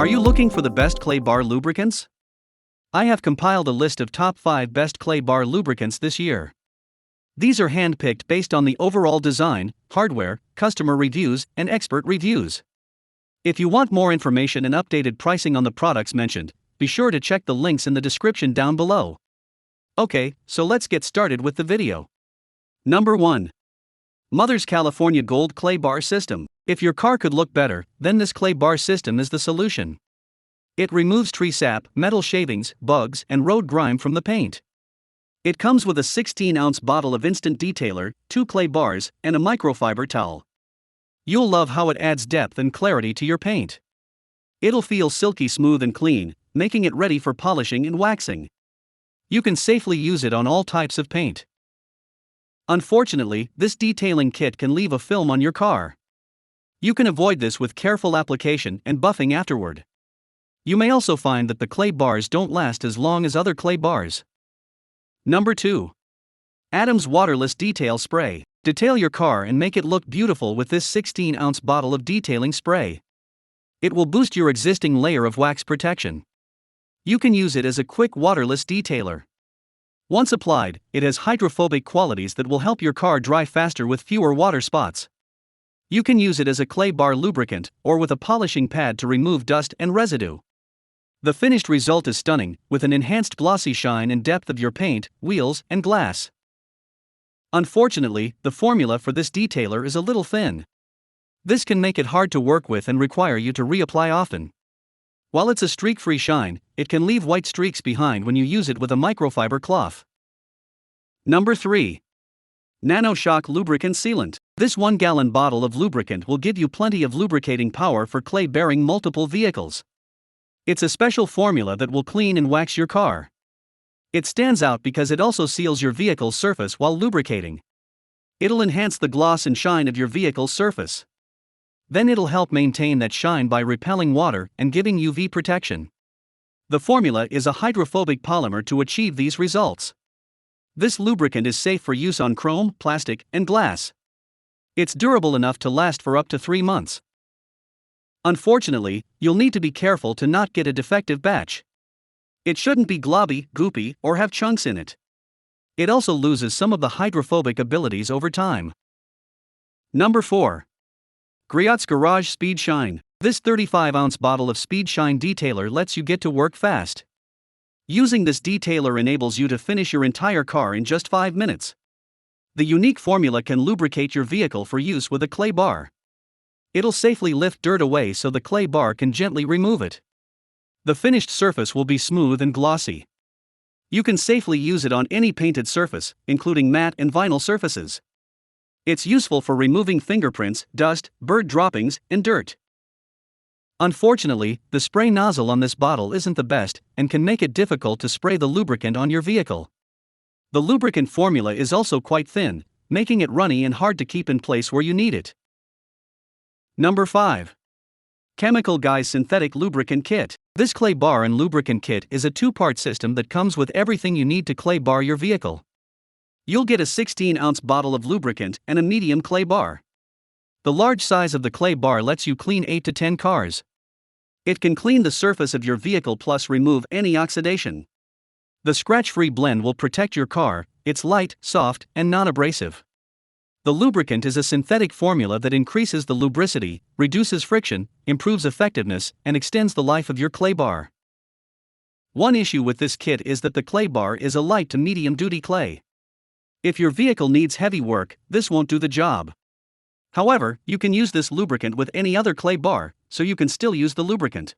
Are you looking for the best clay bar lubricants? I have compiled a list of top 5 best clay bar lubricants this year. These are handpicked based on the overall design, hardware, customer reviews, and expert reviews. If you want more information and updated pricing on the products mentioned, be sure to check the links in the description down below. Okay, so let's get started with the video. Number 1. Mother's California Gold Clay Bar System. If your car could look better, then this clay bar system is the solution. It removes tree sap, metal shavings, bugs, and road grime from the paint. It comes with a 16-ounce bottle of instant detailer, 2 clay bars, and a microfiber towel. You'll love how it adds depth and clarity to your paint. It'll feel silky smooth and clean, making it ready for polishing and waxing. You can safely use it on all types of paint. Unfortunately, this detailing kit can leave a film on your car. You can avoid this with careful application and buffing afterward. You may also find that the clay bars don't last as long as other clay bars. Number 2. Adam's Waterless Detail Spray. Detail your car and make it look beautiful with this 16-ounce bottle of detailing spray. It will boost your existing layer of wax protection. You can use it as a quick waterless detailer. Once applied, it has hydrophobic qualities that will help your car dry faster with fewer water spots. You can use it as a clay bar lubricant, or with a polishing pad to remove dust and residue. The finished result is stunning, with an enhanced glossy shine and depth of your paint, wheels, and glass. Unfortunately, the formula for this detailer is a little thin. This can make it hard to work with and require you to reapply often. While it's a streak-free shine, it can leave white streaks behind when you use it with a microfiber cloth. Number 3. Nanoshock Lubricant Sealant. This 1-gallon bottle of lubricant will give you plenty of lubricating power for clay bearing multiple vehicles. It's a special formula that will clean and wax your car. It stands out because it also seals your vehicle's surface while lubricating. It'll enhance the gloss and shine of your vehicle's surface. Then it'll help maintain that shine by repelling water and giving UV protection. The formula is a hydrophobic polymer to achieve these results. This lubricant is safe for use on chrome, plastic, and glass. It's durable enough to last for up to 3 months. Unfortunately, you'll need to be careful to not get a defective batch. It shouldn't be globby, goopy, or have chunks in it. It also loses some of the hydrophobic abilities over time. Number 4. Griots Garage Speed Shine. This 35-ounce bottle of Speed Shine detailer lets you get to work fast. Using this detailer enables you to finish your entire car in just 5 minutes. The unique formula can lubricate your vehicle for use with a clay bar. It'll safely lift dirt away so the clay bar can gently remove it. The finished surface will be smooth and glossy. You can safely use it on any painted surface, including matte and vinyl surfaces. It's useful for removing fingerprints, dust, bird droppings, and dirt. Unfortunately, the spray nozzle on this bottle isn't the best and can make it difficult to spray the lubricant on your vehicle. The lubricant formula is also quite thin, making it runny and hard to keep in place where you need it. Number 5. Chemical Guys Synthetic Lubricant Kit. This clay bar and lubricant kit is a 2-part system that comes with everything you need to clay bar your vehicle. You'll get a 16-ounce bottle of lubricant and a medium clay bar. The large size of the clay bar lets you clean 8 to 10 cars. It can clean the surface of your vehicle plus remove any oxidation. The scratch-free blend will protect your car. It's light, soft, and non-abrasive. The lubricant is a synthetic formula that increases the lubricity, reduces friction, improves effectiveness, and extends the life of your clay bar. One issue with this kit is that the clay bar is a light to medium-duty clay. If your vehicle needs heavy work, this won't do the job. However, you can use this lubricant with any other clay bar, so you can still use the lubricant.